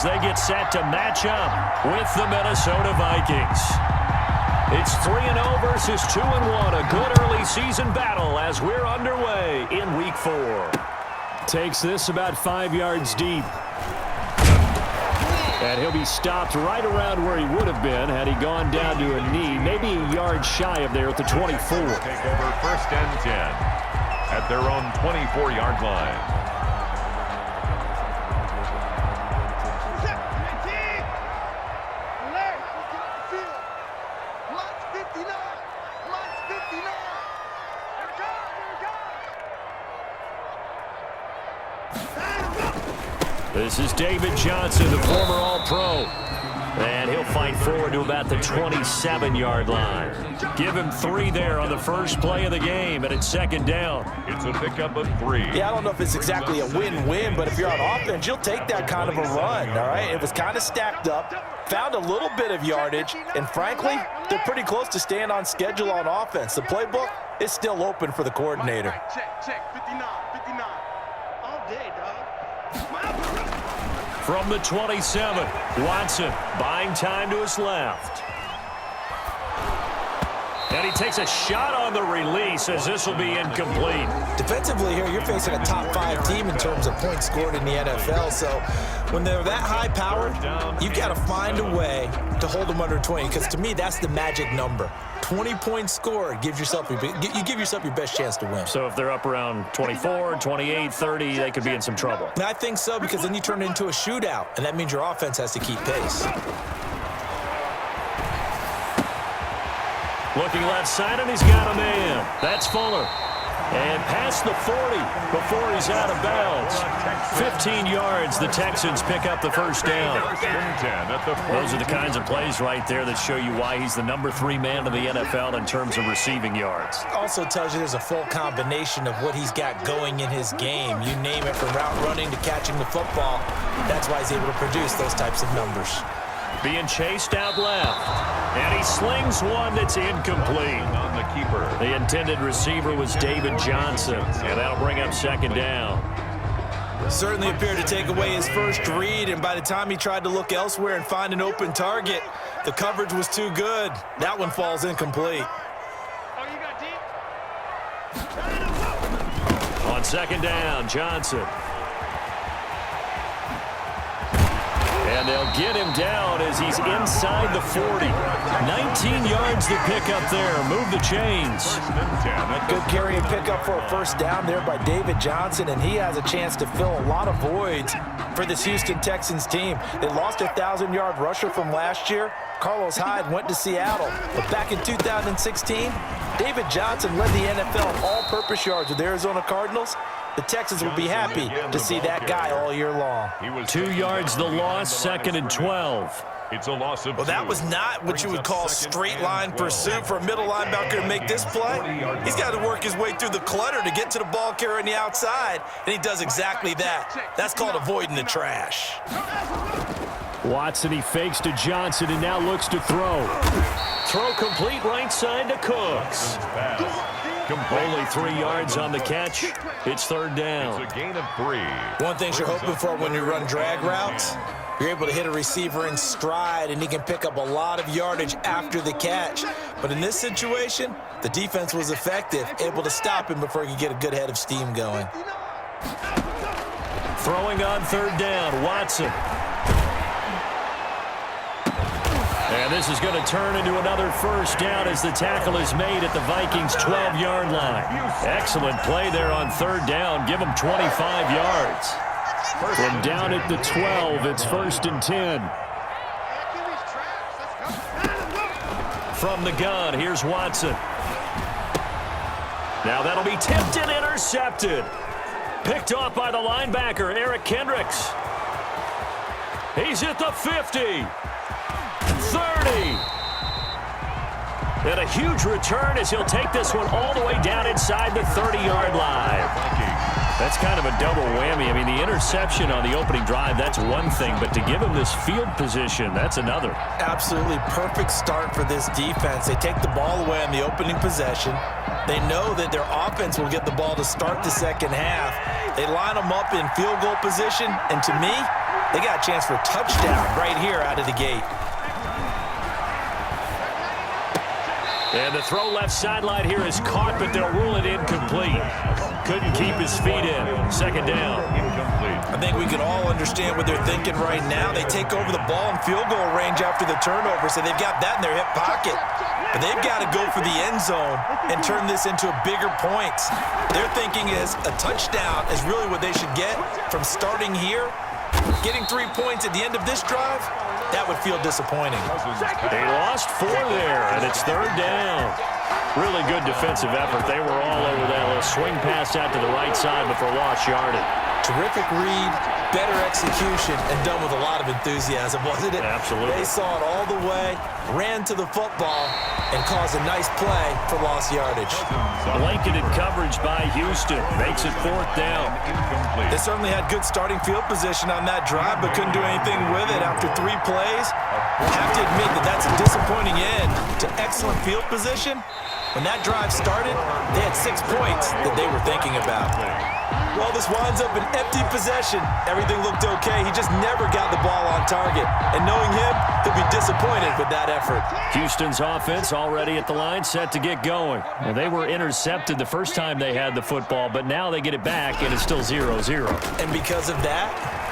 They get set to match up with the Minnesota Vikings. It's 3-0 versus 2-1. A good early season battle as we're underway in Week 4. Takes this about 5 yards deep. And he'll be stopped right around where he would have been had he gone down to a knee, maybe a yard shy of there at the 24. Take over 1st and 10 at their own 24-yard line. This is David Johnson, the former All-Pro. And he'll fight forward to about the 27-yard line. Give him 3 there on the first play of the game, and it's 2nd down. It's a pickup of 3. Yeah, I don't know if it's exactly a win-win, but if you're on offense, you'll take that kind of a run, all right? It was kind of stacked up, found a little bit of yardage, and frankly, they're pretty close to staying on schedule on offense. The playbook is still open for the coordinator. Check, 59, all day, dog. From the 27, Watson buying time to his left. And he takes a shot on the release as this will be incomplete. Defensively here, you're facing a top 5 team in terms of points scored in the NFL. So when they're that high-powered, you've got to find a way to hold them under 20. Because to me, that's the magic number. 20 points scored, you give yourself your best chance to win. So if they're up around 24, 28, 30, they could be in some trouble. And I think so, because then you turn it into a shootout, and that means your offense has to keep pace. Looking left side, and he's got a man. That's Fuller. And past the 40 before he's out of bounds. 15 yards, the Texans pick up the first down. Those are the kinds of plays right there that show you why he's the number 3 man in the NFL in terms of receiving yards. Also tells you there's a full combination of what he's got going in his game. You name it, from route running to catching the football. That's why he's able to produce those types of numbers. Being chased out left. And he slings one that's incomplete. On the keeper. The intended receiver was David Johnson. And that'll bring up 2nd down. Certainly appeared to take away his first read, and by the time he tried to look elsewhere and find an open target, the coverage was too good. That one falls incomplete. On 2nd down, Johnson. And they'll get him down as he's inside the 40. 19 yards to pick up there. Move the chains. Good carry and pickup for a first down there by David Johnson, and he has a chance to fill a lot of voids for this Houston Texans team. They lost a 1,000-yard rusher from last year. Carlos Hyde went to Seattle. But back in 2016, David Johnson led the NFL in all-purpose yards with the Arizona Cardinals. The Texans will be happy to see that guy all year long. 2 yards the loss, 2nd and 12. It's a loss of 2. Well, that was not what you would call straight line pursuit for a middle linebacker to make this play. He's got to work his way through the clutter to get to the ball carrier on the outside, and he does exactly that. That's called avoiding the trash. Watson, he fakes to Johnson and now looks to throw. Throw complete right side to Cooks. Only 3 yards on the catch. It's 3rd down. It's a gain of 3. One thing you're hoping for when you run drag routes, you're able to hit a receiver in stride, and he can pick up a lot of yardage after the catch. But in this situation, the defense was effective, able to stop him before he could get a good head of steam going. Throwing on 3rd down, Watson. And this is going to turn into another first down as the tackle is made at the Vikings' 12-yard line. Excellent play there on 3rd down. Give them 25 yards. From down at the 12, it's 1st and 10. From the gun, here's Watson. Now that'll be tipped and intercepted. Picked off by the linebacker, Eric Kendricks. He's at the 50. 30. And a huge return as he'll take this one all the way down inside the 30-yard line. That's kind of a double whammy. I mean, the interception on the opening drive, that's one thing, but to give him this field position, that's another. Absolutely perfect start for this defense. They take the ball away on the opening possession. They know that their offense will get the ball to start the second half. They line them up in field goal position, and to me, They got a chance for a touchdown right here out of the gate. And the throw left sideline here is caught, but they'll rule it incomplete. Couldn't keep his feet in. Second down. Incomplete. I think we can all understand what they're thinking right now. They take over the ball in field goal range after the turnover, so they've got that in their hip pocket. But they've got to go for the end zone and turn this into a bigger point. Their thinking is a touchdown is really what they should get from starting here. Getting 3 points at the end of this drive, that would feel disappointing. They lost 4 there, and it's third down. Really good defensive effort. They were all over that little swing pass out to the right side before lost yardage. Terrific read, better execution, and done with a lot of enthusiasm, wasn't it? Absolutely. They saw it all the way, ran to the football, and caused a nice play for lost yardage. Blanketed coverage by Houston. Makes it fourth down. They certainly had good starting field position on that drive, but couldn't do anything with it after 3 plays. I have to admit that that's a disappointing end to excellent field position. When that drive started, they had 6 points that they were thinking about. Well, this winds up an empty possession. Everything looked okay. He just never got the ball on target. And knowing him, he'll be disappointed with that effort. Houston's offense already at the line, set to get going. Well, they were intercepted the first time they had the football, but now they get it back, and it's still 0-0. And because of that,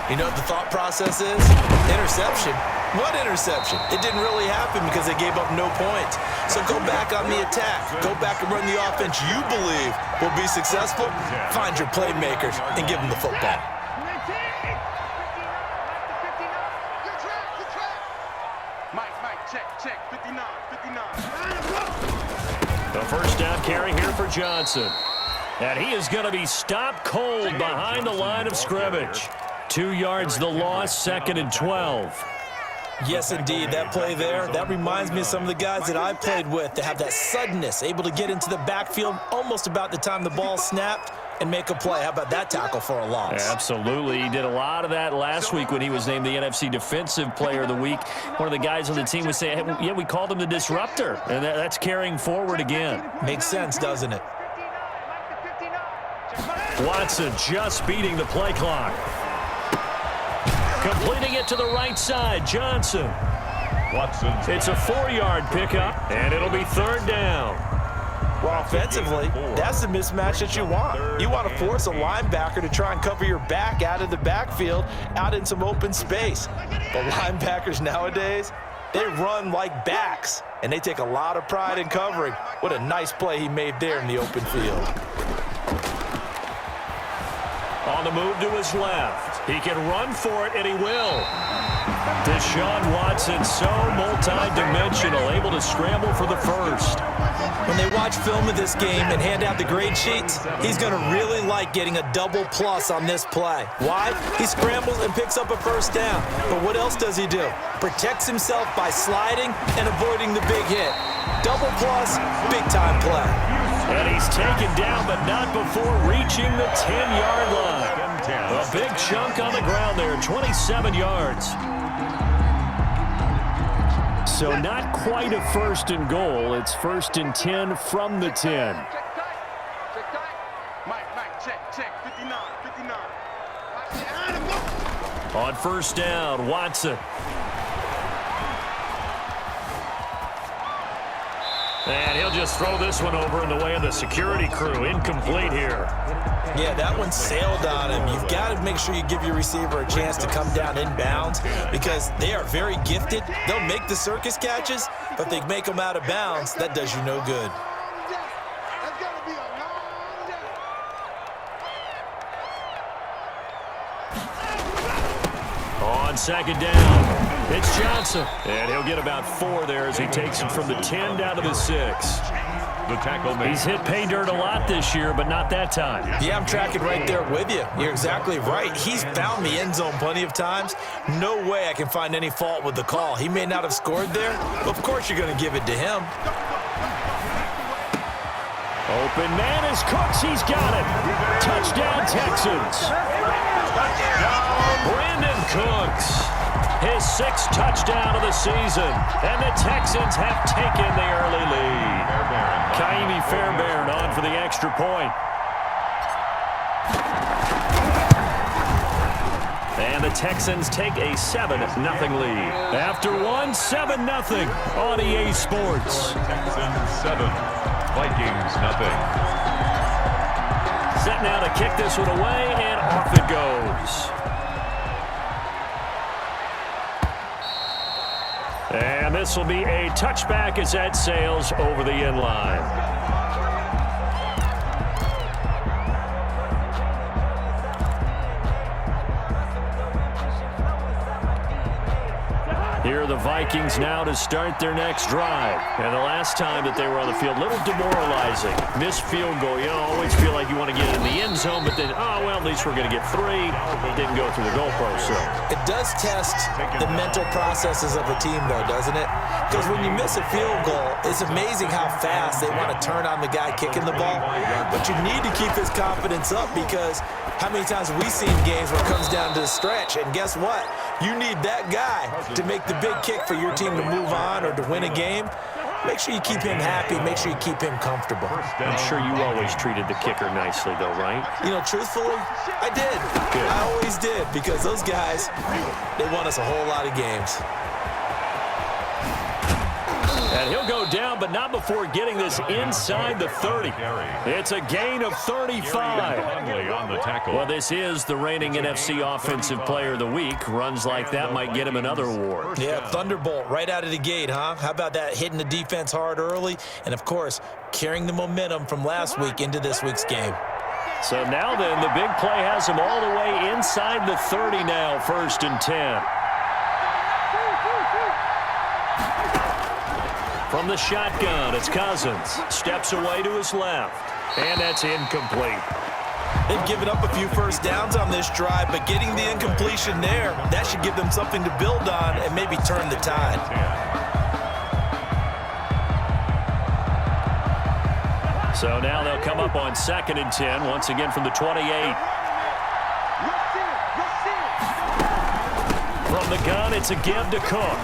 you know what the thought process is? Interception. What interception? It didn't really happen because they gave up no points. So go back on the attack. Go back and run the offense you believe will be successful. Find your playmakers and give them the football. Mike, check, 59. The first down carry here for Johnson. And he is going to be stopped cold behind the line of scrimmage. 2 yards the loss, 2nd and 12. Yes, indeed. That play there, that reminds me of some of the guys that I played with that have that suddenness, able to get into the backfield almost about the time the ball snapped and make a play. How about that tackle for a loss? Absolutely. He did a lot of that last week when he was named the NFC Defensive Player of the Week. One of the guys on the team would say, hey, yeah, we called him the disruptor. And that's carrying forward again. Makes sense, doesn't it? Watson just beating the play clock. Completing it to the right side, Johnson. Watson. It's a 4-yard pickup, and it'll be third down. Well, offensively, that's the mismatch that you want. You want to force a linebacker to try and cover your back out of the backfield, out in some open space. But linebackers nowadays, they run like backs, and they take a lot of pride in covering. What a nice play he made there in the open field. On the move to his left. He can run for it, and he will. Deshaun Watson, so multi-dimensional, able to scramble for the first. When they watch film of this game and hand out the grade sheets, he's going to really like getting a double plus on this play. Why? He scrambles and picks up a first down. But what else does he do? Protects himself by sliding and avoiding the big hit. Double plus, big-time play. And he's taken down, but not before reaching the 10-yard line. A big chunk on the ground there, 27 yards. So not quite a first and goal. It's 1st and 10 from the 10. Mike, check, 59. On first down, Watson. And he'll just throw this one over in the way of the security crew. Incomplete here. Yeah, that one sailed on him. You've got to make sure you give your receiver a chance to come down inbounds because they are very gifted. They'll make the circus catches, but if they make them out of bounds, that does you no good. On second down, it's Johnson. And he'll get about 4 there as he takes him from the 10 down to the 6. The tackle made. He's hit pay dirt a lot this year, but not that time. Yeah, I'm tracking right there with you. You're exactly right. He's found the end zone plenty of times. No way I can find any fault with the call. He may not have scored there, but of course you're going to give it to him. Open man is Cooks. He's got it. Touchdown, Texans. Brandon Cooks, his 6th touchdown of the season, and the Texans have taken the early lead. Kaimi Fairbairn on for the extra point. And the Texans take a 7-0 lead. After one, 7-0 on EA Sports. Texans 7, Vikings nothing. Set now to kick this one away, and off it goes. And this will be a touchback as that sails over the end line. Here are the Vikings now to start their next drive. And the last time that they were on the field, a little demoralizing. Missed field goal. You always feel like you want to get in the end zone, but then, oh, well, at least we're going to get 3. Didn't go through the goalpost, so. It does test the mental processes of a team, though, doesn't it? Because when you miss a field goal, it's amazing how fast they want to turn on the guy kicking the ball. But you need to keep his confidence up, because how many times have we seen games where it comes down to the stretch, and guess what? You need that guy to make the big kick for your team to move on or to win a game. Make sure you keep him happy. Make sure you keep him comfortable. I'm sure you always treated the kicker nicely, though, right? You know, truthfully, I did. Good. I always did, because those guys, they won us a whole lot of games. And he'll go down, but not before getting this inside the 30. It's a gain of 35. On the tackle. Well, this is the reigning NFC Offensive Player of the Week. Runs like that might get him another award. Yeah, Thunderbolt right out of the gate, huh? How about that, hitting the defense hard early? And, of course, carrying the momentum from last week into this week's game. So now then, the big play has him all the way inside the 30 now, 1st and 10. From the shotgun, it's Cousins. Steps away to his left. And that's incomplete. They've given up a few first downs on this drive, but getting the incompletion there, that should give them something to build on and maybe turn the tide. So now they'll come up on 2nd and 10, once again from the 28. From the gun, it's a give to Cook.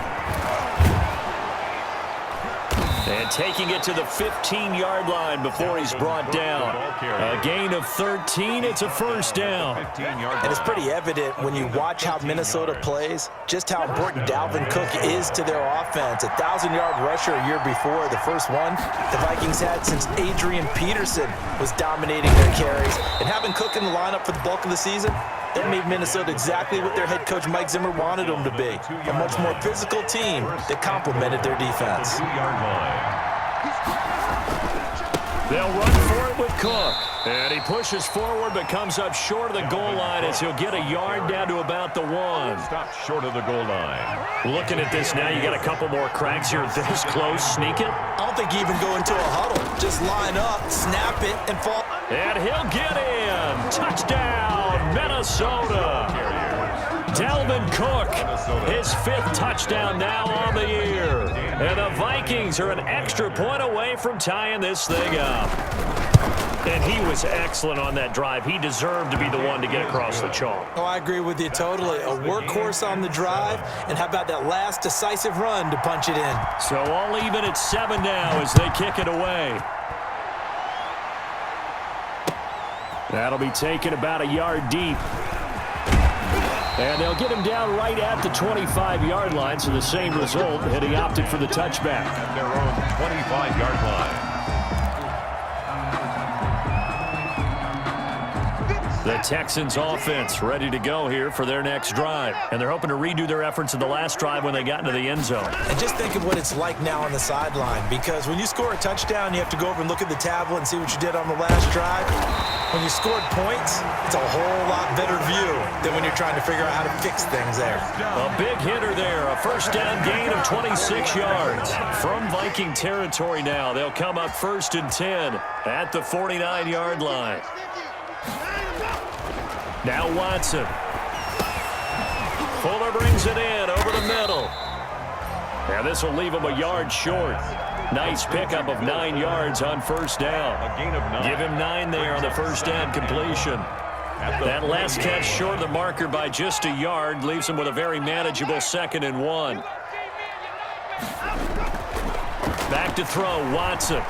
And taking it to the 15-yard line before he's brought down. A gain of 13. It's a 1st down. And it's pretty evident when you watch how Minnesota plays, just how important Dalvin Cook is to their offense. 1,000-yard rusher a year before, the first one the Vikings had since Adrian Peterson was dominating their carries. And having Cook in the lineup for the bulk of the season, that made Minnesota exactly what their head coach Mike Zimmer wanted them to be. A much more physical team that complemented their defense. They'll run for it with Cook. And he pushes forward but comes up short of the goal line as he'll get a yard down to about the 1. Stop short of the goal line. Looking at this now, you got a couple more cracks here this close. Sneak it. I don't think you even go into a huddle. Just line up, snap it, and fall. And he'll get in. Touchdown, Minnesota. Dalvin Cook, his 5th touchdown now on the year. And the Vikings are an extra point away from tying this thing up. And he was excellent on that drive. He deserved to be the one to get across the chalk. Oh, I agree with you totally. A workhorse on the drive, and how about that last decisive run to punch it in? So all even at 7 now as they kick it away. That'll be taken about a yard deep. And they'll get him down right at the 25-yard line, so the same result, and he opted for the touchback. At their own 25-yard line. The Texans offense ready to go here for their next drive. And they're hoping to redo their efforts in the last drive when they got into the end zone. And just think of what it's like now on the sideline, because when you score a touchdown, you have to go over and look at the tablet and see what you did on the last drive. When you scored points, it's a whole lot better view than when you're trying to figure out how to fix things there. A big hitter there, a 1st down gain of 26 yards. From Viking territory now, they'll come up 1st and 10 at the 49-yard line. Now Watson. Fuller brings it in over the middle. And this will leave him a yard short. Nice pickup of 9 yards on 1st down. A gain of 9. Give him 9 there on the 1st down completion. That last catch short of the marker by just a yard leaves him with a very manageable 2nd and 1. Back to throw, Watson.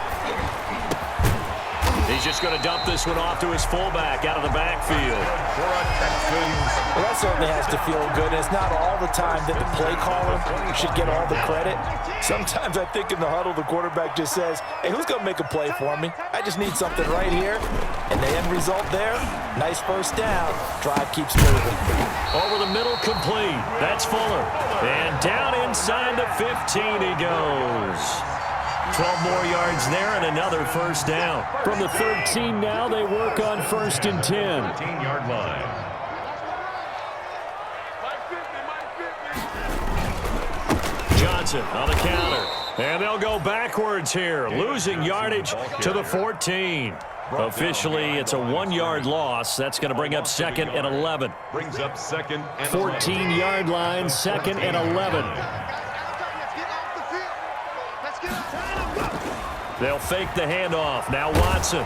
He's just going to dump this one off to his fullback out of the backfield. Well, that certainly has to feel good. And it's not all the time that the play caller should get all the credit. Sometimes I think in the huddle, the quarterback just says, hey, who's going to make a play for me? I just need something right here. And the end result there, nice first down. Drive keeps moving. Over the middle, complete. That's Fuller. And down inside the 15 he goes. 12 more yards there and another first down. From the 13 now, they work on 1st and 10. 13-yard line. Johnson on the counter. And they'll go backwards here, losing yardage to the 14. Officially, it's a 1-yard loss. That's going to bring up 2nd and 11. Brings up 2nd and 14-yard line, 2nd and 11. They'll fake the handoff. Now Watson.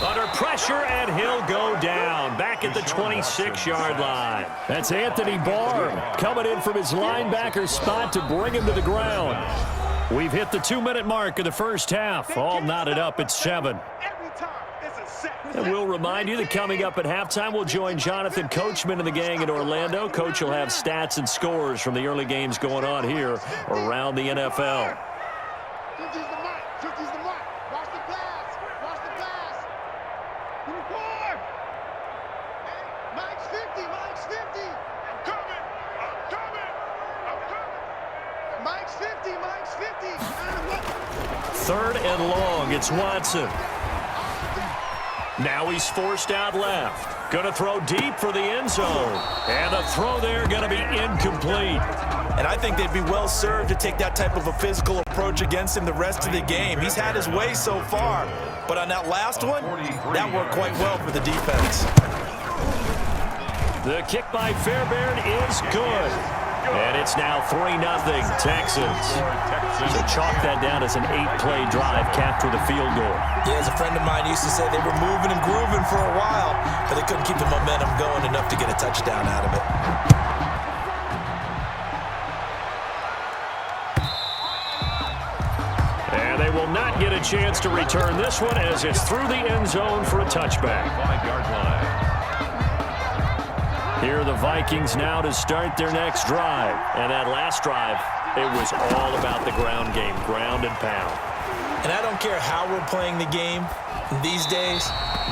Under pressure, and he'll go down. Back at the 26-yard line. That's Anthony Barr coming in from his linebacker spot to bring him to the ground. We've hit the 2-minute mark of the first half. All knotted up at 7. And we'll remind you that coming up at halftime, we'll join Jonathan Coachman and the gang in Orlando. Coach will have stats and scores from the early games going on here around the NFL. Third and long, it's Watson. Now he's forced out left. Going to throw deep for the end zone. And the throw there going to be incomplete. And I think they'd be well served to take that type of a physical approach against him the rest of the game. He's had his way so far. But on that last one, that worked quite well for the defense. The kick by Fairbairn is good. And it's now 3-0 Texans. So chalk that down as an 8-play drive capped with a field goal. Yeah, as a friend of mine used to say, they were moving and grooving for a while, but they couldn't keep the momentum going enough to get a touchdown out of it. And they will not get a chance to return this one as it's through the end zone for a touchback. 5-yard line. Here are the Vikings now to start their next drive. And that last drive, it was all about the ground game, ground and pound. And I don't care how we're playing the game these days,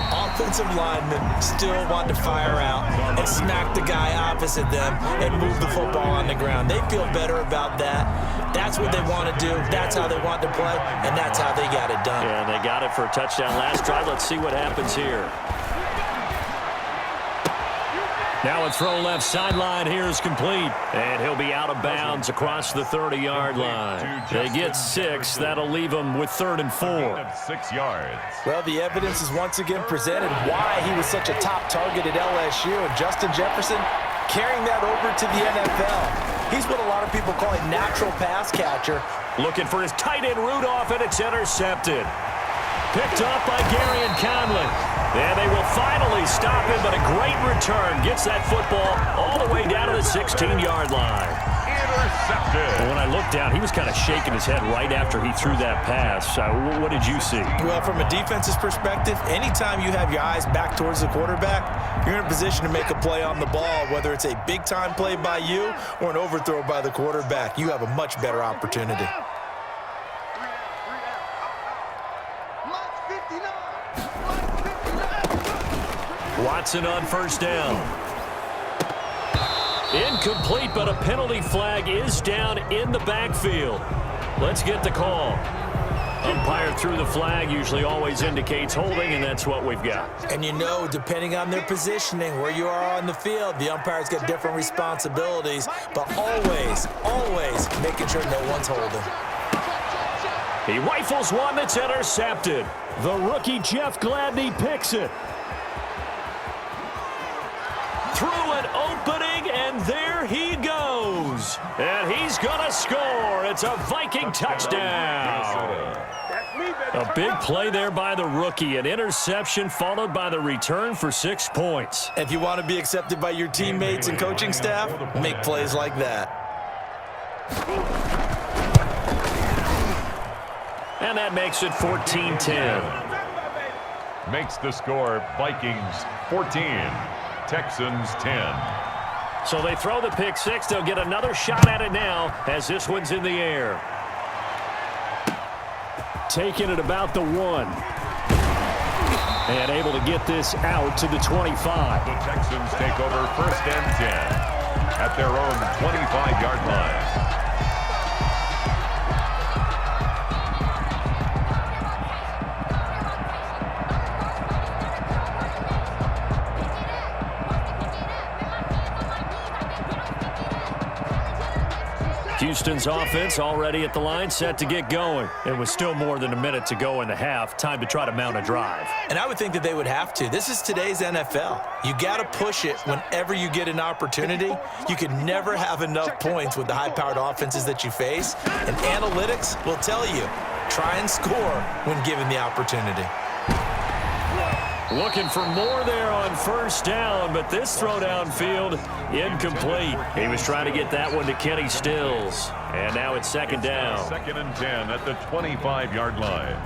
offensive linemen still want to fire out and smack the guy opposite them and move the football on the ground. They feel better about that. That's what they want to do. That's how they want to play, and that's how they got it done. Yeah, and they got it for a touchdown last drive. Let's see what happens here. Now a throw left sideline here is complete. And he'll be out of bounds across the 30-yard line. They get 6. That'll leave them with 3rd and 4. 6 yards. Well, the evidence is once again presented why he was such a top target at LSU. And Justin Jefferson carrying that over to the NFL. He's what a lot of people call a natural pass catcher. Looking for his tight end Rudolph, and it's intercepted. Picked up by Gary and Conley. And they will finally stop him, but a great return gets that football all the way down to the 16-yard line. Intercepted. When I looked down, he was kind of shaking his head right after he threw that pass. What did you see? Well, from a defense's perspective, anytime you have your eyes back towards the quarterback, you're in a position to make a play on the ball, whether it's a big-time play by you or an overthrow by the quarterback. You have a much better opportunity. Watson on first down. Incomplete, but a penalty flag is down in the backfield. Let's get the call. Umpire threw the flag, usually always indicates holding, and that's what we've got. And you know, depending on their positioning, where you are on the field, the umpire's got different responsibilities, but always making sure no one's holding. He rifles one that's intercepted. The rookie Jeff Gladney picks it. Through an opening, and there he goes. And he's going to score. It's a Viking touchdown. A big play there by the rookie. An interception followed by the return for 6 points. If you want to be accepted by your teammates and coaching staff, make plays like that. And that makes it 14-10. makes the score Vikings 14, Texans 10. So they throw the pick six. They'll get another shot at it now as this one's in the air. Taking it about the 1. And able to get this out to the 25. The Texans take over 1st and 10 at their own 25-yard line. Houston's offense already at the line, set to get going. It was still more than a minute to go in the half. Time to try to mount a drive. And I would think that they would have to. This is today's NFL. You got to push it whenever you get an opportunity. You can never have enough points with the high-powered offenses that you face. And analytics will tell you, try and score when given the opportunity. Looking for more there on 1st down, but this throw downfield incomplete. He was trying to get that one to Kenny Stills. And now it's 2nd down. 2nd and 10 at the 25-yard line.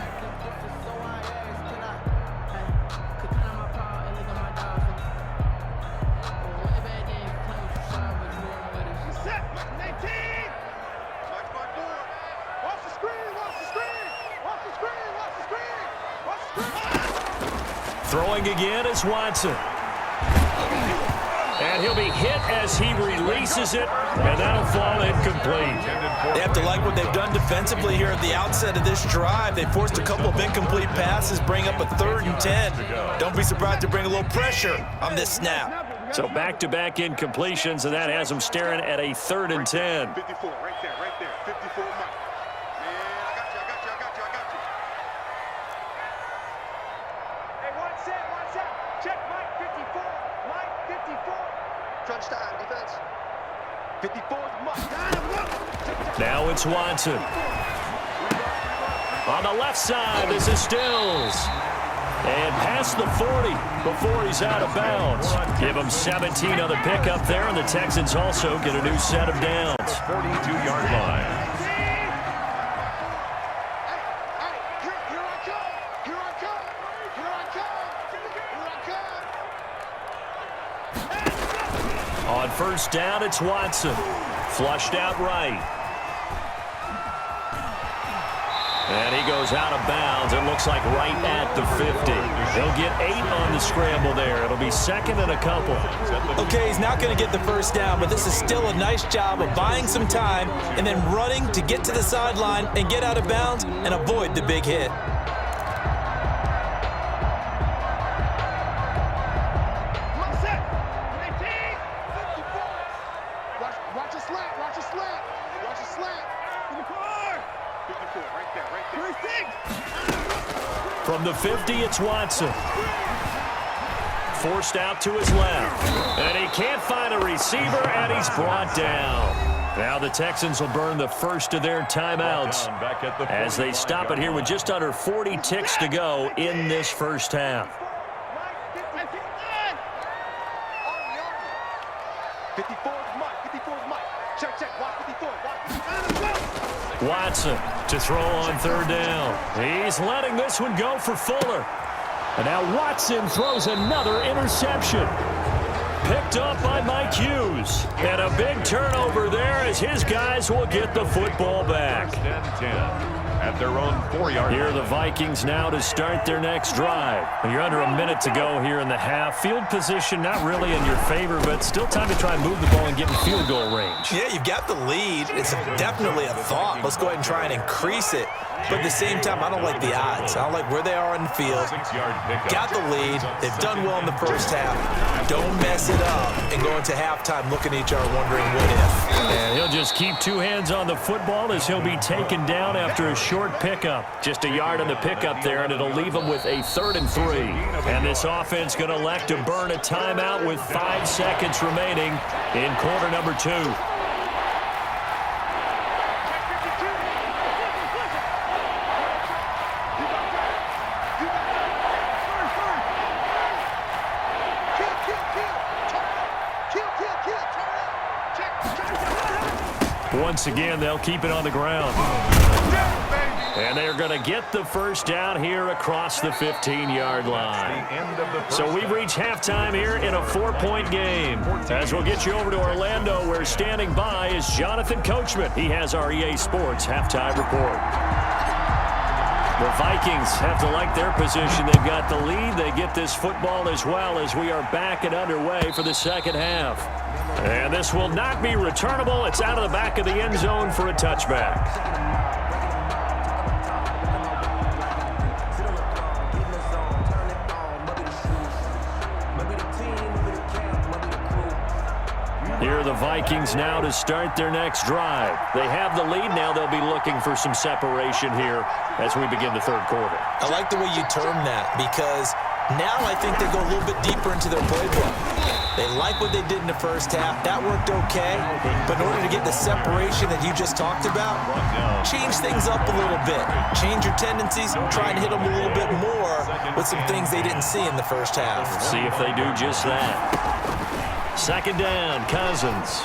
Throwing again is Watson. And he'll be hit as he releases it, and that'll fall incomplete. They have to like what they've done defensively here at the outset of this drive. They forced a couple of incomplete passes, bring up a 3rd and 10. Don't be surprised to bring a little pressure on this snap. So back-to-back incompletions, and that has them staring at a 3rd and 10. 54, right there, 54, Mike. Man, I got you. Hey, watch out. Check Mike 54. Mike 54. Crunch time, defense. 54 is Mike. Now it's Watson. On the left side, this is Stills. And past the 40 before he's out of bounds. Give him 17 on the pickup there, and the Texans also get a new set of downs. 42-yard line. On 1st down, it's Watson. Flushed out right. And he goes out of bounds. It looks like right at the 50. He'll get 8 on the scramble there. It'll be 2nd and a couple. Okay, he's not going to get the 1st down, but this is still a nice job of buying some time and then running to get to the sideline and get out of bounds and avoid the big hit. From the 50, it's Watson. Forced out to his left. And he can't find a receiver, and he's brought down. Now the Texans will burn the first of their timeouts as they stop it here with just under 40 ticks to go in this 1st half. 54 is Mike. Check. Watch 54. Watson to throw on 3rd down. He's letting this one go for Fuller. And now Watson throws another interception. Picked up by Mike Hughes. And a big turnover there as his guys will get the football back. 1st and 10 at their own 4-yard line. Here are the Vikings now to start their next drive. You're under a minute to go here in the half. Field position not really in your favor, but still time to try and move the ball and get in field goal range. Yeah, you've got the lead. It's definitely a thought. Let's go ahead and try and increase it. But at the same time, I don't like the odds. I don't like where they are in the field. 6-yard pickup. Got the lead. They've done well in the 1st half. Don't mess it up and go into halftime looking at each other wondering what if. And he'll just keep 2 hands on the football as he'll be taken down after a short pickup. Just a yard on the pickup there, and it'll leave him with a 3rd and 3. And this offense going to elect to burn a timeout with 5 seconds remaining in quarter number 2. Once again, they'll keep it on the ground. And they're going to get the first down here across the 15-yard line. So we've reached halftime here in a 4-point game. As we'll get you over to Orlando, where standing by is Jonathan Coachman. He has our EA Sports halftime report. The Vikings have to like their position. They've got the lead. They get this football as well as we are back and underway for the second half. And this will not be returnable. It's out of the back of the end zone for a touchback. Here are the Vikings now to start their next drive. They have the lead now. They'll be looking for some separation here as we begin the third quarter. I like the way you term that, because now I think they go a little bit deeper into their playbook. They like what they did in the first half. That worked okay. But in order to get the separation that you just talked about, change things up a little bit. Change your tendencies. Try and hit them a little bit more with some things they didn't see in the first half. We'll see if they do just that. Second down, Cousins.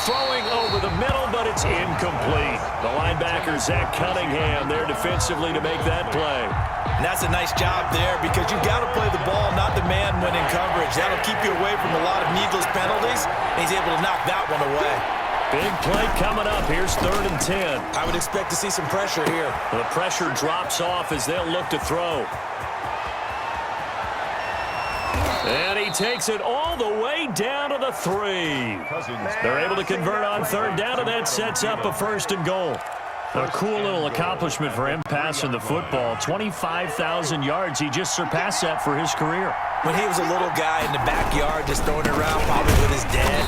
Throwing over the middle, but it's incomplete. The linebacker, Zach Cunningham, there defensively to make that play. And that's a nice job there, because you've got to play the ball, not the man when in coverage. That'll keep you away from a lot of needless penalties, and he's able to knock that one away. Big play coming up. Here's 3rd and 10. I would expect to see some pressure here. The pressure drops off as they'll look to throw. And he takes it all the way down to the 3. They're able to convert on 3rd down, and that sets up a 1st and goal. A cool little accomplishment for him passing the football. 25,000 yards. He just surpassed that for his career. When he was a little guy in the backyard just throwing it around, probably with his dad,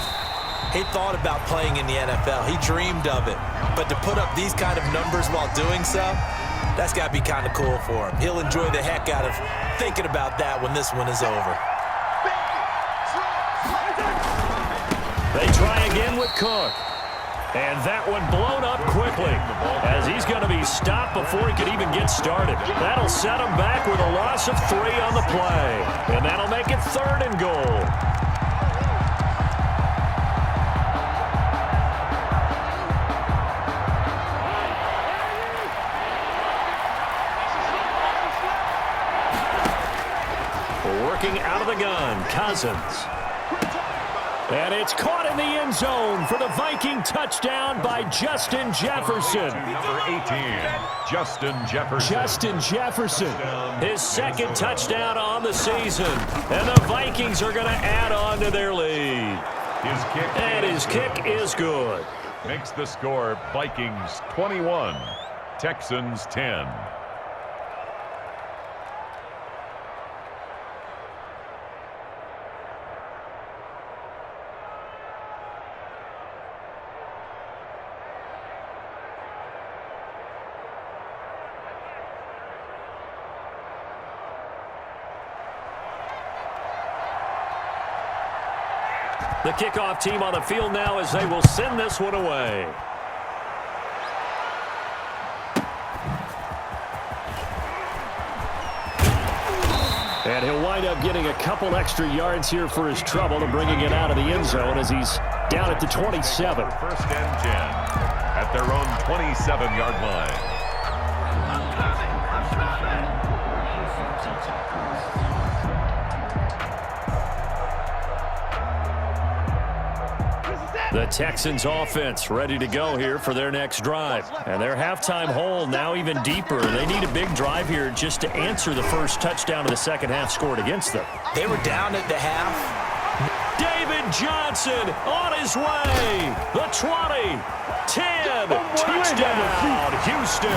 he thought about playing in the NFL. He dreamed of it. But to put up these kind of numbers while doing so, that's got to be kind of cool for him. He'll enjoy the heck out of thinking about that when this one is over. They try again with Cook. And that one blown up quickly as he's going to be stopped before he could even get started. That'll set him back with a loss of 3 on the play. And that'll make it 3rd and goal. Working out of the gun, Cousins. And it's caught in the end zone for the Viking touchdown by Justin Jefferson. Number 18, Justin Jefferson. Justin Jefferson, his 2nd touchdown on the season. And the Vikings are going to add on to their lead. His kick is good. Makes the score Vikings 21, Texans 10. The kickoff team on the field now as they will send this one away. And he'll wind up getting a couple extra yards here for his trouble and bringing it out of the end zone as he's down at the 27. 1st and 10 at their own 27-yard line. The Texans offense ready to go here for their next drive. And their halftime hole now even deeper. They need a big drive here just to answer the first touchdown of the second half scored against them. They were down at the half. David Johnson on his way. The 20, 10, touchdown, Houston.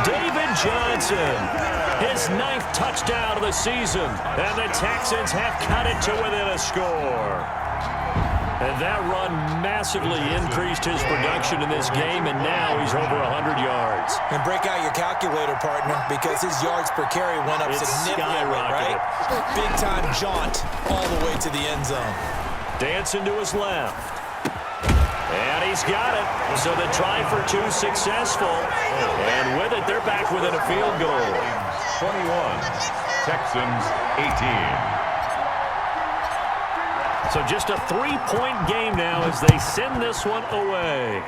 David Johnson, his 9th touchdown of the season. And the Texans have cut it to within a score. And that run massively increased his production in this game, and now he's over 100 yards. And break out your calculator, partner, because his yards per carry went up significantly, right? Big-time jaunt all the way to the end zone. Dancing to his left. And he's got it. So the try for 2 successful. And with it, they're back within a field goal. 21, Texans 18. So just a 3-point game now as they send this one away.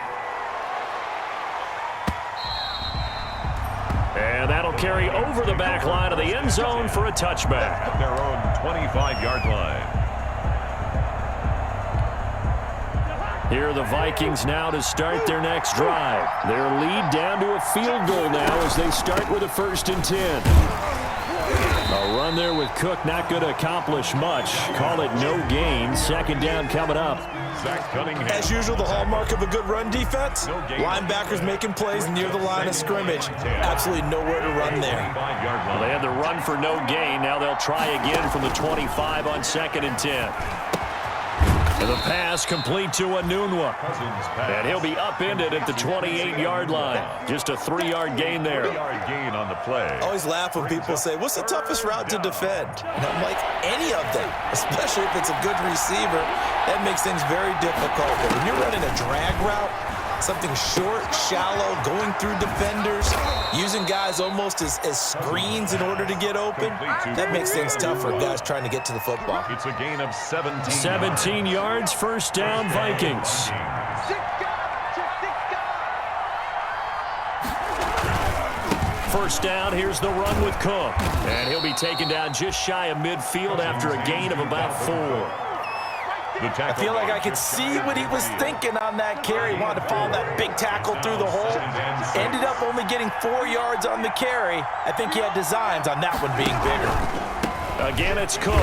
And that'll carry over the back line of the end zone for a touchback. At their own 25-yard line. Here are the Vikings now to start their next drive. Their lead down to a field goal now as they start with a 1st and 10. A run there with Cook not going to accomplish much. Call it no gain. 2nd down coming up. As usual, the hallmark of a good run defense, linebackers making plays near the line of scrimmage. Absolutely nowhere to run there. Well, they had the run for no gain. Now they'll try again from the 25 on 2nd and 10. And the pass complete to Anunwa. And he'll be upended at the 28-yard line. Just a 3-yard gain there. 3-yard gain on the play. I always laugh when people say, what's the toughest route to defend? And I'm like, any of them, especially if it's a good receiver. That makes things very difficult. But when you're running a drag route, something short, shallow, going through defenders, using guys almost as screens in order to get open, that makes things tough for guys trying to get to the football. It's a gain of 17. 17 yards, 1st down, Vikings. First down, here's the run with Cook. And he'll be taken down just shy of midfield after a gain of about 4. I feel like I could see what he was thinking on that carry. He wanted to follow that big tackle through the hole. Ended up only getting 4 yards on the carry. I think he had designs on that one being bigger. Again, it's Cook.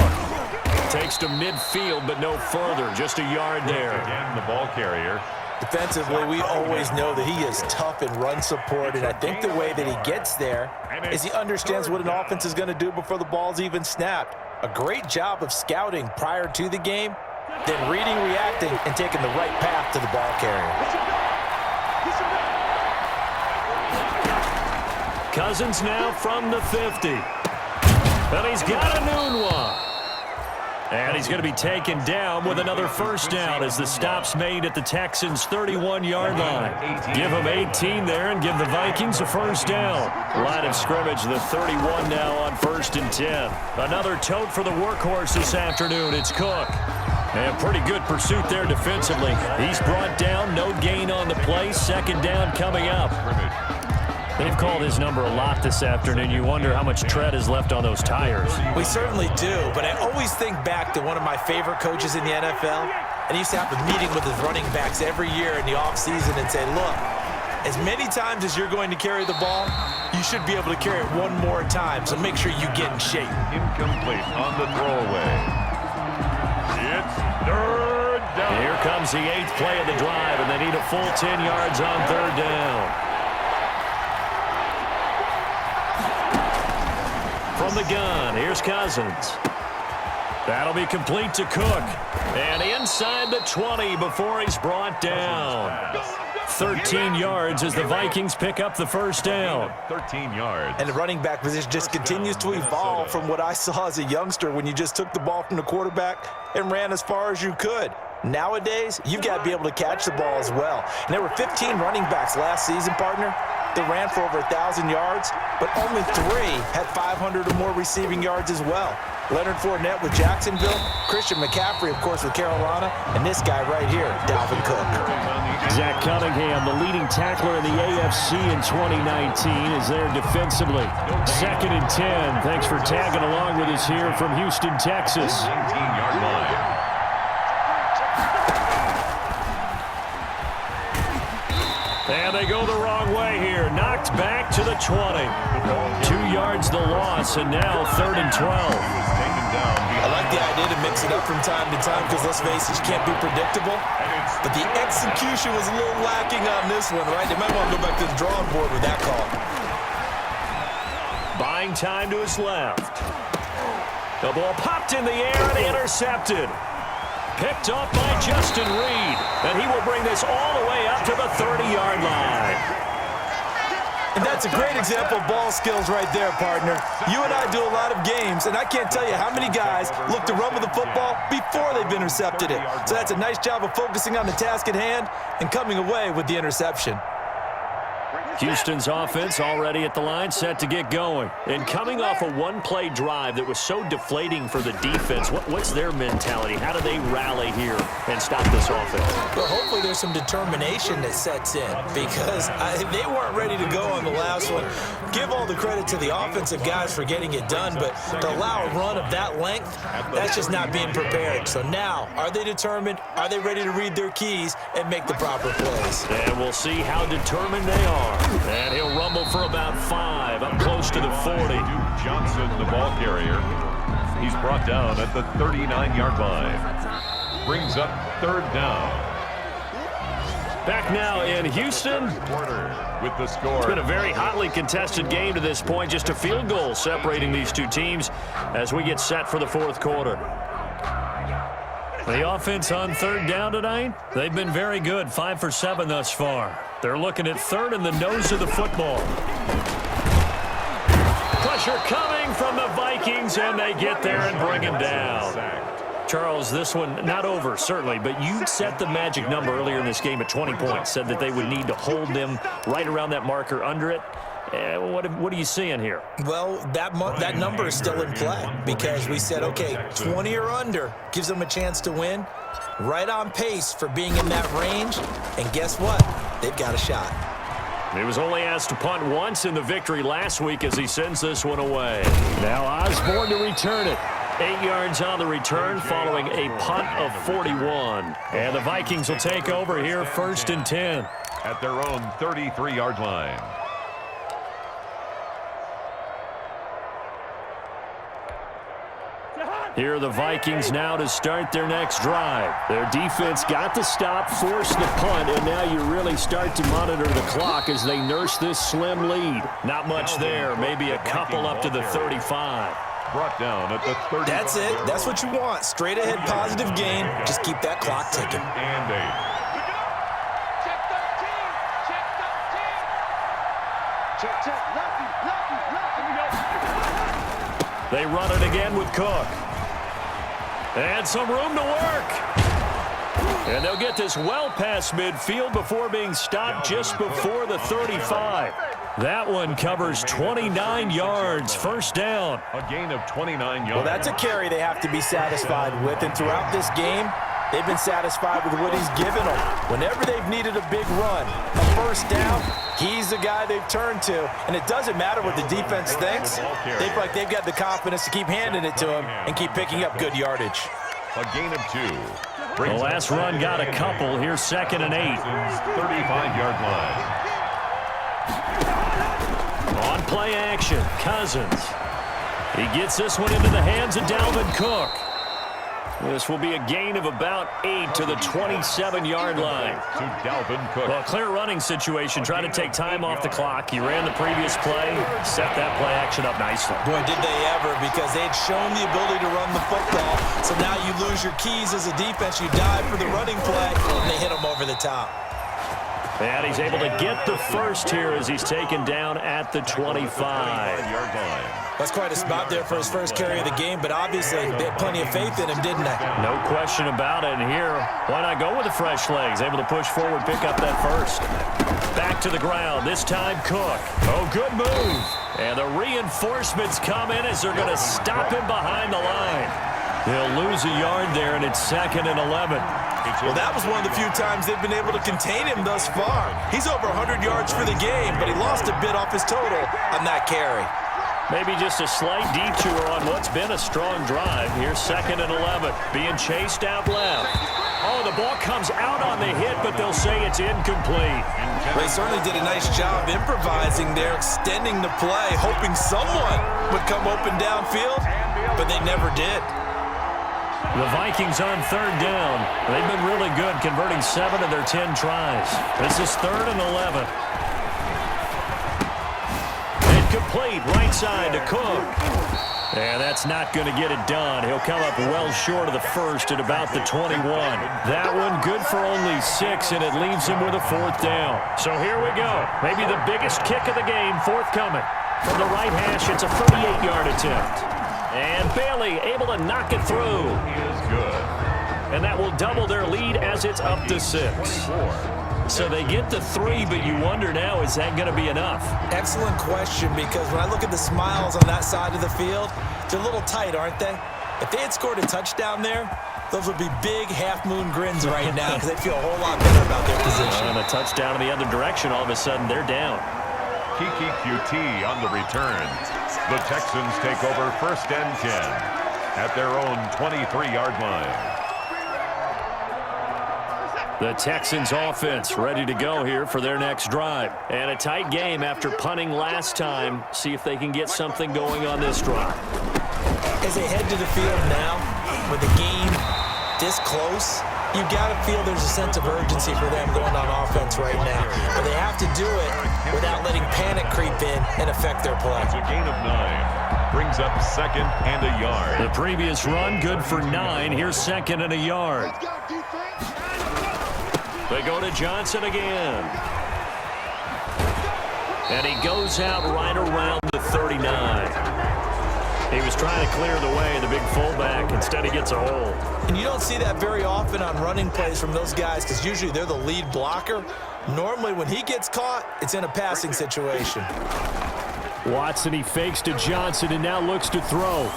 Takes to midfield, but no further. Just a yard there. Again, the ball carrier. Defensively, we always know that he is tough in run support, and I think the way that he gets there is he understands what an offense is going to do before the ball's even snapped. A great job of scouting prior to the game, then reading, reacting, and taking the right path to the ball carrier. Cousins now from the 50. But he's got Anunwa. And he's going to be taken down with another 1st down as the stop's made at the Texans' 31-yard line. Give them 18 there and give the Vikings a 1st down. Line of scrimmage, the 31 now on 1st and 10. Another tote for the workhorse this afternoon. It's Cook. And pretty good pursuit there defensively. He's brought down, no gain on the play. 2nd down coming up. They've called his number a lot this afternoon. You wonder how much tread is left on those tires. We certainly do, but I always think back to one of my favorite coaches in the NFL, and he used to have a meeting with his running backs every year in the offseason and say, look, as many times as you're going to carry the ball, you should be able to carry it one more time, so make sure you get in shape. Incomplete on the throwaway. It's 3rd down. And here comes the 8th play of the drive, and they need a full 10 yards on 3rd down. From the gun, here's Cousins. That'll be complete to Cook. And inside the 20 before he's brought down. 13 yards as the Vikings pick up the 1st down. 13 yards. And the running back position just continues to evolve from what I saw as a youngster when you just took the ball from the quarterback and ran as far as you could. Nowadays, you've got to be able to catch the ball as well. And there were 15 running backs last season, partner. They ran for over 1,000 yards, but only 3 had 500 or more receiving yards as well. Leonard Fournette with Jacksonville, Christian McCaffrey, of course, with Carolina, and this guy right here, Dalvin Cook. Zach Cunningham, the leading tackler in the AFC in 2019, is there defensively. 2nd and 10. Thanks for tagging along with us here from Houston, Texas. 19-yard line. And they go the wrong way here. Knocked back to the 20. 2 yards the loss, and now 3rd and 12. I like the idea to mix it up from time to time because, let's face it, you can't be predictable. But the execution was a little lacking on this one, right? They might want to go back to the drawing board with that call. Buying time to his left. The ball popped in the air and intercepted. Picked up by Justin Reed. And he will bring this all the way up to the 30-yard line. And that's a great example of ball skills right there, partner. You and I do a lot of games, and I can't tell you how many guys look to run with the football before they've intercepted it. So that's a nice job of focusing on the task at hand and coming away with the interception. Houston's offense already at the line, set to get going. And coming off a one-play drive that was so deflating for the defense, what's their mentality? How do they rally here and stop this offense? Well, hopefully there's some determination that sets in because they weren't ready to go on the last one. Give all the credit to the offensive guys for getting it done, but to allow a run of that length, that's just not being prepared. So now, are they determined? Are they ready to read their keys and make the proper plays? And we'll see how determined they are. And he'll rumble for about 5, up close to the 40. Duke Johnson, the ball carrier. He's brought down at the 39-yard line. Brings up 3rd down. Back now in Houston. With the score. It's been a very hotly contested game to this point. Just a field goal separating these two teams as we get set for the 4th quarter. The offense on 3rd down tonight, they've been very good, 5 for 7 thus far. They're looking at 3rd in the nose of the football. Pressure coming from the Vikings, and they get there and bring him down. Charles, this one not over, certainly, but you set the magic number earlier in this game at 20 points, said that they would need to hold them right around that marker under it. What are you seeing here? Well, that number is still in play because we said, okay, 20 or under gives them a chance to win. Right on pace for being in that range. And guess what? They've got a shot. He was only asked to punt once in the victory last week as he sends this one away. Now Osborne to return it. 8 yards on the return following a punt of 41. And the Vikings will take over here 1st and 10. At their own 33-yard line. Here are the Vikings now to start their next drive. Their defense got the stop, forced the punt, and now you really start to monitor the clock as they nurse this slim lead. Not much there, maybe a couple up to the 35. Brought down at the 35. That's it. That's what you want. Straight ahead positive gain. Just keep that clock ticking. And 8. Check 13. Check 13. Check, check. Lucky. They run it again with Cook. And some room to work. And they'll get this well past midfield before being stopped just before the 35. That one covers 29 yards, 1st down. A gain of 29 yards. Well, that's a carry they have to be satisfied with. And throughout this game, they've been satisfied with what he's given them. Whenever they've needed a big run, a 1st down, he's the guy they've turned to. And it doesn't matter what the defense thinks. They feel like they've got the confidence to keep handing it to him and keep picking up good yardage. A gain of 2. The last run got a couple. Here's 2nd and 8. 35-yard line. On play action, Cousins. He gets this one into the hands of Dalvin Cook. This will be a gain of about 8 to the 27-yard line. To Dalvin Cook. Well, clear running situation. Trying to take time off the clock. He ran the previous play, set that play action up nicely. Boy, did they ever, because they had shown the ability to run the football. So now you lose your keys as a defense. You dive for the running play, and they hit them over the top. And he's able to get the first here as he's taken down at the 25. That's quite a spot there for his first carry of the game, but obviously they had plenty of faith in him, didn't they? No question about it. And here, why not go with the fresh legs? Able to push forward, pick up that first. Back to the ground, this time Cook. Oh, good move. And the reinforcements come in as they're going to stop him behind the line. He'll lose a yard there, and it's 2nd and 11. Well, that was one of the few times they've been able to contain him thus far. He's over 100 yards for the game, but he lost a bit off his total on that carry. Maybe just a slight detour on what's been a strong drive. Here's 2nd and 11, being chased out left. Oh, the ball comes out on the hit, but they'll say it's incomplete. They certainly did a nice job improvising there, extending the play, hoping someone would come open downfield, but they never did. The Vikings on 3rd down. They've been really good, converting 7 of their 10 tries. This is 3rd and 11. Incomplete, right side to Cook. And that's not going to get it done. He'll come up well short of the first at about the 21. That one good for only 6, and it leaves him with a 4th down. So here we go. Maybe the biggest kick of the game forthcoming. From the right hash, it's a 38-yard attempt. And Bailey able to knock it through. He is good. and that will double their lead as it's up to 6. So they get to 3, but you wonder now, is that going to be enough? Excellent question, because when I look at the smiles on that side of the field, they're a little tight, aren't they? If they had scored a touchdown there, those would be big half-moon grins right now because they'd feel a whole lot better about their position. And a touchdown in the other direction, all of a sudden they're down. Kiki QT on the return. The Texans take over 1st and 10 at their own 23-yard line. The Texans offense ready to go here for their next drive. And a tight game after punting last time. See if they can get something going on this drive. As they head to the field now, with the game this close, you got to feel there's a sense of urgency for them going on offense right now. But they have to do it without letting panic creep in and affect their play. It's a gain of 9. Brings up 2nd and a yard. The previous run good for 9. Here's 2nd and a yard. They go to Johnson again. And he goes out right around the 39. He was trying to clear the way, the big fullback. Instead, he gets a hole. And you don't see that very often on running plays from those guys because usually they're the lead blocker. Normally, when he gets caught, it's in a passing situation. Watson, he fakes to Johnson and now looks to throw.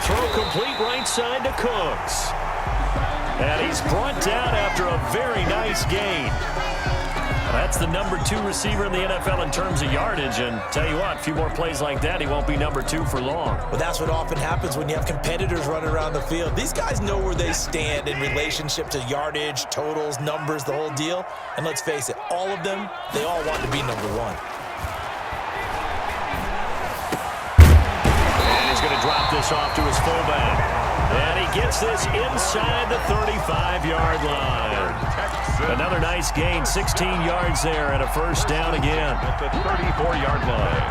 Throw complete right side to Cooks. And he's brought down after a very nice gain. That's the number 2 receiver in the NFL in terms of yardage. And tell you what, a few more plays like that, he won't be number 2 for long. Well, that's what often happens when you have competitors running around the field. These guys know where they stand in relationship to yardage, totals, numbers, the whole deal. And let's face it, all of them, they all want to be number 1. And he's going to drop this off to his fullback. And he gets this inside the 35-yard line. Another nice gain, 16 yards there, and a 1st down again. At the 34-yard line.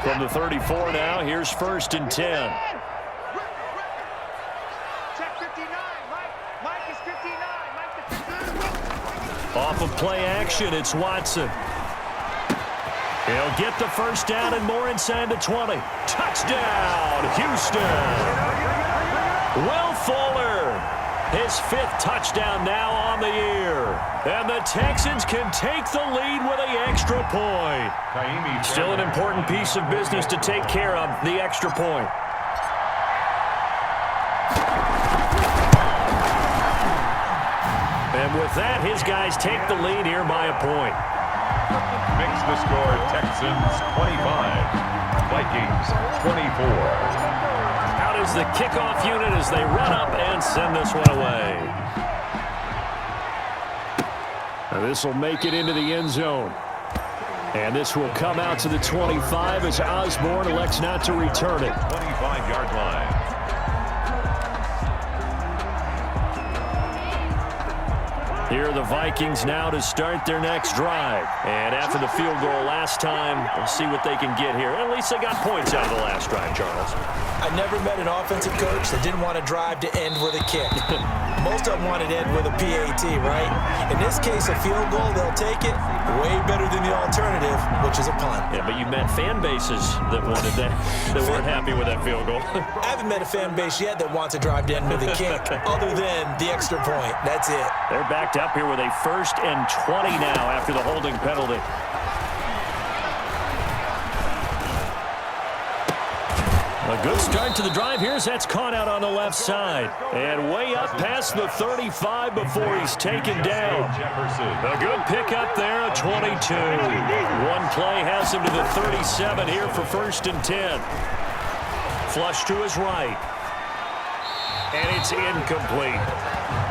From the 34 now, here's 1st and 10. Check 59. Mike is 59. Mike is 59. Off of play action, it's Watson. He'll get the 1st down and more inside the 20. Touchdown, Houston. Will Fuller, his 5th touchdown now on the year. And the Texans can take the lead with an extra point. Still an important piece of business to take care of, the extra point. And with that, his guys take the lead here by a point. Makes the score Texans 25, Vikings 24. Out is the kickoff unit as they run up and send this one away. This will make it into the end zone. And this will come out to the 25 as Osborne elects not to return it. 25-yard line. Here are the Vikings now to start their next drive. And after the field goal last time, we'll see what they can get here. At least they got points out of the last drive, Charles. I never met an offensive coach that didn't want to drive to end with a kick. Most of them wanted to end with a PAT, right? In this case, a field goal, they'll take it. Way better than the alternative, which is a punt. Yeah, but you met fan bases that wanted that, that weren't happy with that field goal. I haven't met a fan base yet that wants to drive to end with a kick, other than the extra point. That's it. They're backed up here with a 1st and 20 now after the holding penalty. A good start to the drive here as that's caught out on the left side. And way up past the 35 before he's taken down. A good pickup there at 22. One play has him to the 37 here for 1st and 10. Flush to his right. And it's incomplete.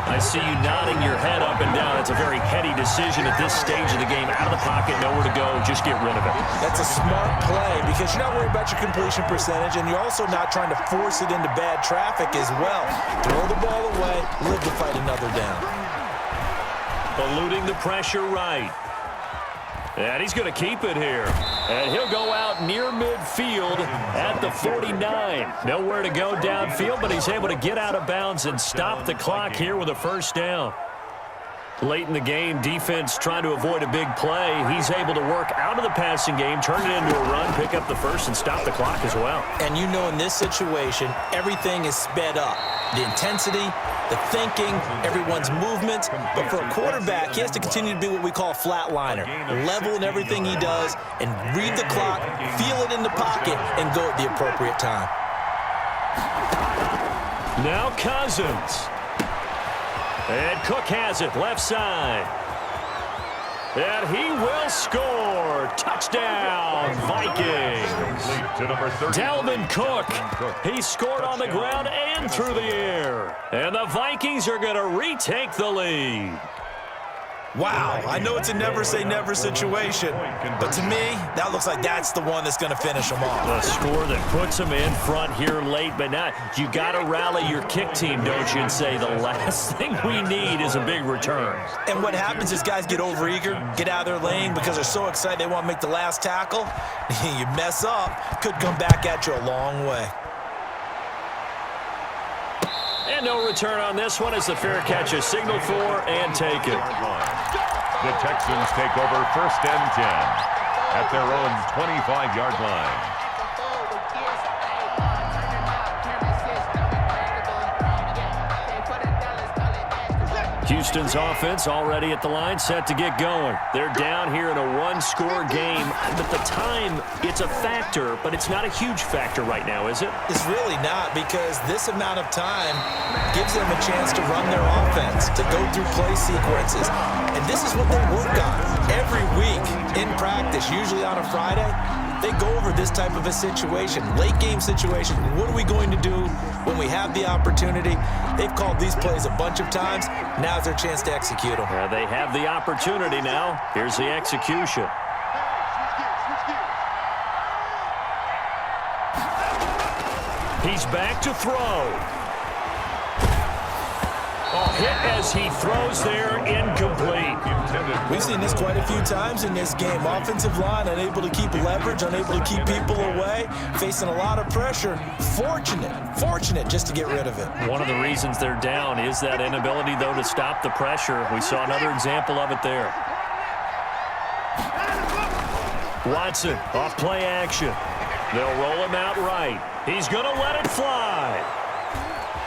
I see you nodding your head up and down. It's a very heady decision at this stage of the game. Out of the pocket, nowhere to go. Just get rid of it. That's a smart play because you're not worried about your completion percentage, and you're also not trying to force it into bad traffic as well. Throw the ball away, live to fight another down. Eluding the pressure right. And he's going to keep it here. And he'll go out near midfield at the 49. Nowhere to go downfield, but he's able to get out of bounds and stop the clock here with a 1st down. Late in the game, defense trying to avoid a big play. He's able to work out of the passing game, turn it into a run, pick up the first, and stop the clock as well. And you know in this situation, everything is sped up. The intensity, the thinking, everyone's movements. But for a quarterback, he has to continue to be what we call a flatliner. Level in everything he does and read the clock, feel it in the pocket, and go at the appropriate time. Now Cousins. And Cook has it, left side. And he will score. Touchdown, Vikings. Dalvin Cook. He scored on the ground and through the air. And the Vikings are going to retake the lead. Wow, I know it's a never-say-never situation, but to me, that looks like that's the one that's going to finish them off. The score that puts them in front here late, but now you got to rally your kick team, don't you, and say the last thing we need is a big return. And what happens is guys get overeager, get out of their lane because they're so excited they want to make the last tackle. You mess up, could come back at you a long way. And no return on this one as the fair catch is signaled for and taken. The Texans take over 1st and 10 at their own 25-yard line. Houston's offense already at the line, set to get going. They're down here in a one-score game, but the time, it's a factor, but it's not a huge factor right now, is it? It's really not, because this amount of time gives them a chance to run their offense, to go through play sequences. And this is what they work on every week in practice, usually on a Friday. They go over this type of a situation, late game situation. What are we going to do when we have the opportunity? They've called these plays a bunch of times. Now's their chance to execute them. They have the opportunity now. Here's the execution. He's back to throw. Hit as he throws there, incomplete. We've seen this quite a few times in this game. Offensive line unable to keep leverage, unable to keep people away, facing a lot of pressure. Fortunate just to get rid of it. One of the reasons they're down is that inability, though, to stop the pressure. We saw another example of it there. Watson, off play action. They'll roll him out right. He's going to let it fly.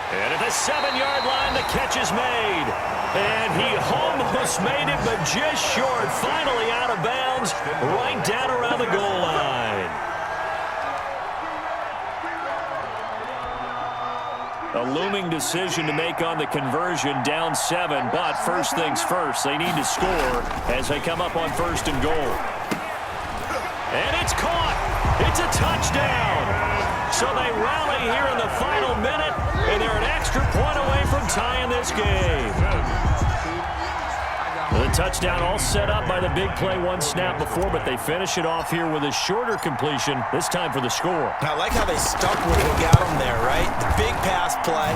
And at the 7-yard line, the catch is made. And he almost made it, but just short. Finally out of bounds, right down around the goal line. A looming decision to make on the conversion, down 7. But first things first, they need to score as they come up on 1st and goal. And it's caught. It's a touchdown. So they rally here in the final minute, and they're an extra point away from tying this game. The touchdown all set up by the big play one snap before, but they finish it off here with a shorter completion, this time for the score. I like how they stuck with what got them there, right? The big pass play,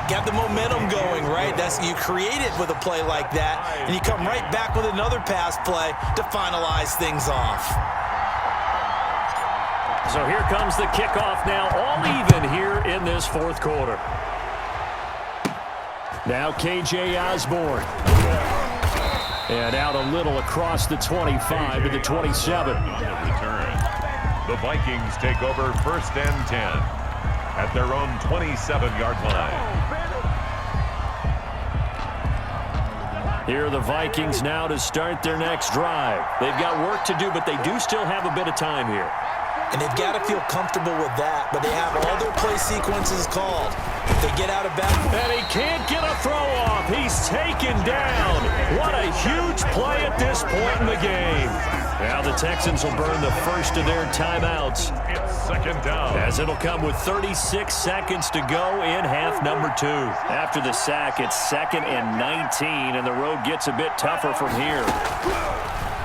got the momentum going, right? You create it with a play like that, and you come right back with another pass play to finalize things off. So here comes the kickoff now, all even here in this 4th quarter. Now K.J. Osborne. And out a little across the 25 to the 27. Return. The Vikings take over 1st and 10 at their own 27-yard line. Here are the Vikings now to start their next drive. They've got work to do, but they do still have a bit of time here. And they've got to feel comfortable with that, but they have all their play sequences called. If they get out of bounds. And he can't get a throw off. He's taken down. What a huge play at this point in the game. Now the Texans will burn the first of their timeouts. It's 2nd down. As it'll come with 36 seconds to go in half number 2. After the sack, it's 2nd and 19, and the road gets a bit tougher from here.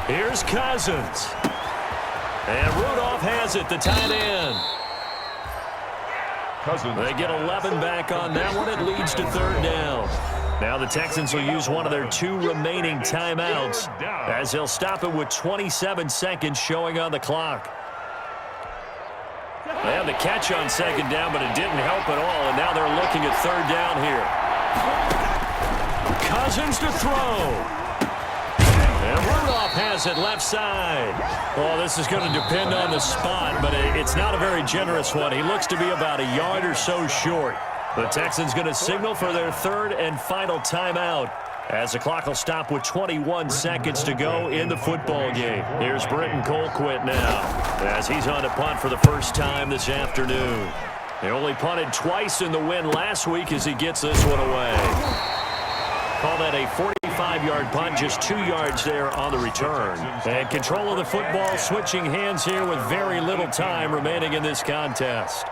Here's Cousins. And Rudolph has it, the tight end. Cousins. They get 11 back on that one. It leads to 3rd down. Now the Texans will use one of their 2 remaining timeouts as they'll stop it with 27 seconds showing on the clock. They had the catch on 2nd down, but it didn't help at all, and now they're looking at 3rd down here. Cousins to throw. And Rudolph has it left side. Well, this is going to depend on the spot, but it's not a very generous one. He looks to be about a yard or so short. The Texans going to signal for their third and final timeout as the clock will stop with 21 seconds to go in the football game. Here's Britton Colquitt now as he's on to punt for the first time this afternoon. He only punted twice in the win last week as he gets this one away. Call that a 45-yard punt, just 2 yards there on the return. And control of the football switching hands here with very little time remaining in this contest.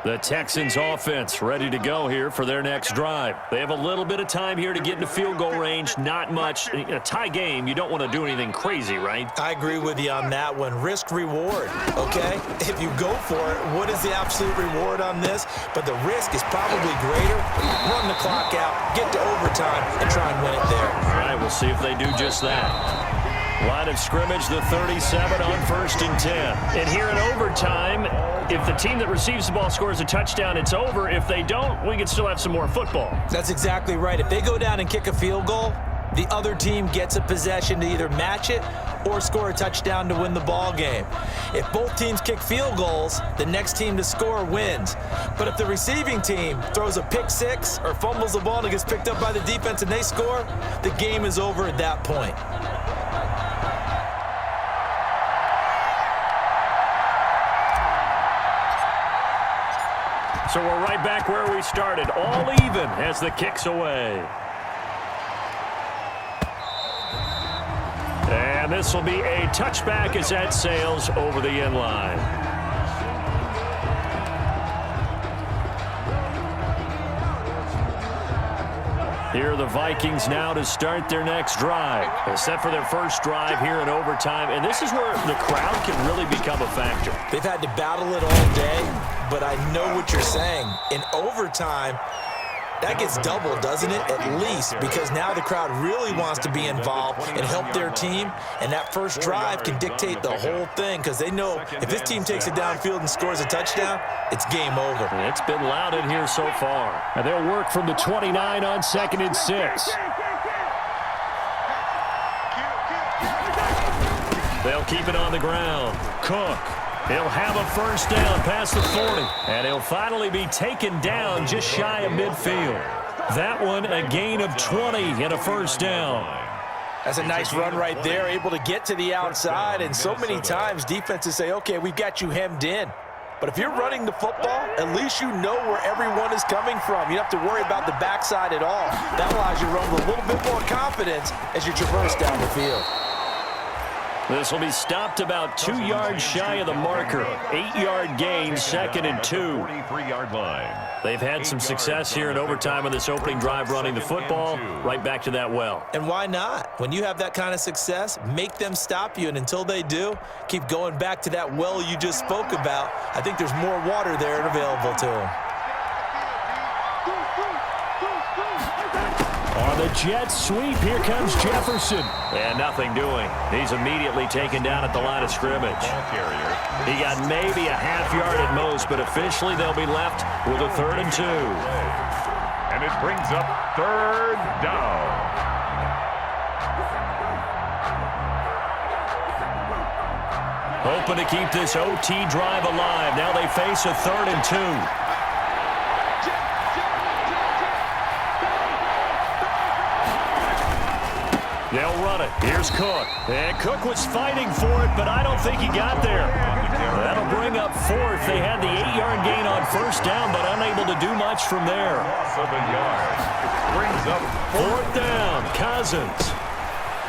The Texans offense ready to go here for their next drive. They have a little bit of time here to get into field goal range. Not much. In a tie game, you don't want to do anything crazy, right? I agree with you on that one. Risk reward, okay? If you go for it, what is the absolute reward on this? But the risk is probably greater. Run the clock out, get to overtime, and try and win it there. All right, we'll see if they do just that. Line of scrimmage, the 37 on 1st and 10. And here in overtime, if the team that receives the ball scores a touchdown, it's over. If they don't, we can still have some more football. That's exactly right. If they go down and kick a field goal, the other team gets a possession to either match it or score a touchdown to win the ball game. If both teams kick field goals, the next team to score wins. But if the receiving team throws a pick six or fumbles the ball and it gets picked up by the defense and they score, the game is over at that point. So we're right back where we started, all even as the kick's away. And this will be a touchback as that sails over the end line. Here are the Vikings now to start their next drive. They're set for their first drive here in overtime, and this is where the crowd can really become a factor. They've had to battle it all day, but I know what you're saying. In overtime, that gets doubled, doesn't it? At least, because now the crowd really wants to be involved and help their team, and that first drive can dictate the whole thing because they know if this team takes it downfield and scores a touchdown, it's game over. It's been loud in here so far. And they'll work from the 29 on 2nd and 6. They'll keep it on the ground. Cook. He'll have a first down past the 40. And he'll finally be taken down just shy of midfield. That one a gain of 20 and a first down. That's a nice run right there, able to get to the outside. And so many times defenses say, okay, we've got you hemmed in. But if you're running the football, at least you know where everyone is coming from. You don't have to worry about the backside at all. That allows you to run with a little bit more confidence as you traverse down the field. This will be stopped about 2 yards shy of the marker. 8-yard gain, 2nd and 2. 43-yard line. They've had some success here in overtime on this opening drive running the football. Right back to that well. And why not? When you have that kind of success, make them stop you. And until they do, keep going back to that well you just spoke about. I think there's more water there and available to them. On the jet sweep, here comes Jefferson. And nothing doing. He's immediately taken down at the line of scrimmage. He got maybe a half yard at most, but officially they'll be left with a 3rd and 2. And it brings up 3rd down. Hoping to keep this OT drive alive. Now they face a 3rd and 2. They'll run it. Here's Cook. And Cook was fighting for it, but I don't think he got there. That'll bring up 4th. They had the 8-yard gain on first down, but unable to do much from there. Loss of a yard. Brings up 4th down. Cousins.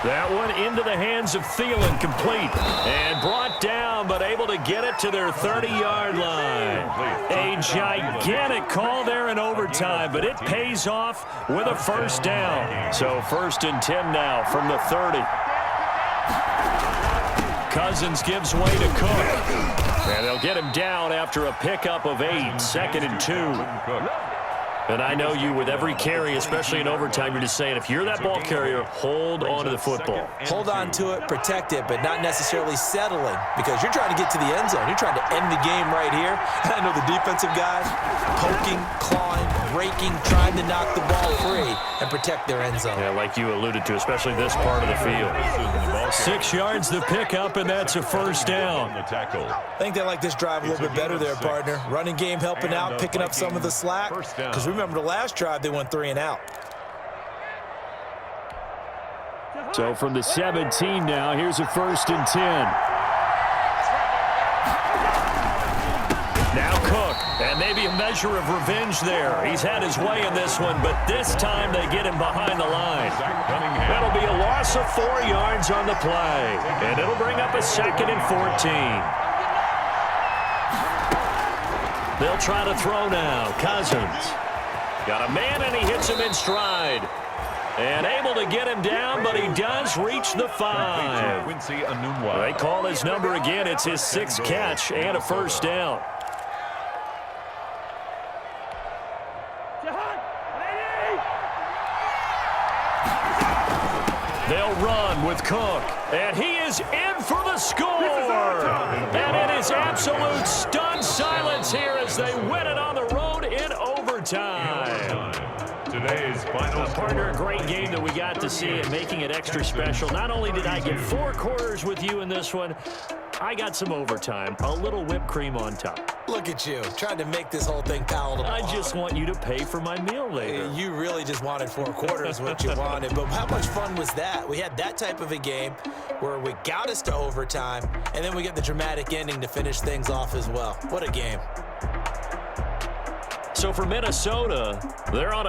That one into the hands of Thielen, complete. And brought down, but able to get it to their 30-yard line. A gigantic call there in overtime, but it pays off with a first down. So 1st and 10 now from the 30. Cousins gives way to Cook. And they'll get him down after a pickup of 8. 2nd and 2. And I know you, with every carry, especially in overtime, you're just saying, if you're that ball carrier, hold on to the football. Hold on to it, protect it, but not necessarily settling, because you're trying to get to the end zone. You're trying to end the game right here. And I know the defensive guys poking, clawing, raking, trying to knock the ball free and protect their end zone. Yeah, like you alluded to, especially this part of the field. 6 yards the pickup, and that's a first down. I think they like this drive a little bit better there, partner. Running game helping out, picking up some of the slack. Because remember, the last drive, they went 3 and out. So from the 17 now, here's a 1st and 10. Now Cook, and maybe a measure of revenge there. He's had his way in this one, but this time they get him behind the line. That'll be a loss of 4 yards on the play, and it'll bring up a 2nd and 14. They'll try to throw now. Cousins got a man, and he hits him in stride. And able to get him down, but he does reach the 5. They call his number again. It's his 6th catch and a first down. They'll run with Cook, and he is in for the score. And it is absolute stunned silence here as they win it on the road in overtime. Today's final Partner, a great game that we got to see and making it extra special. Not only did I get 4 quarters with you in this one, I got some overtime, a little whipped cream on top. Look at you, trying to make this whole thing palatable. I just want you to pay for my meal later. You really just wanted 4 quarters, what you wanted. But how much fun was that? We had that type of a game where we got us to overtime, and then we get the dramatic ending to finish things off as well. What a game. So for Minnesota, they're on a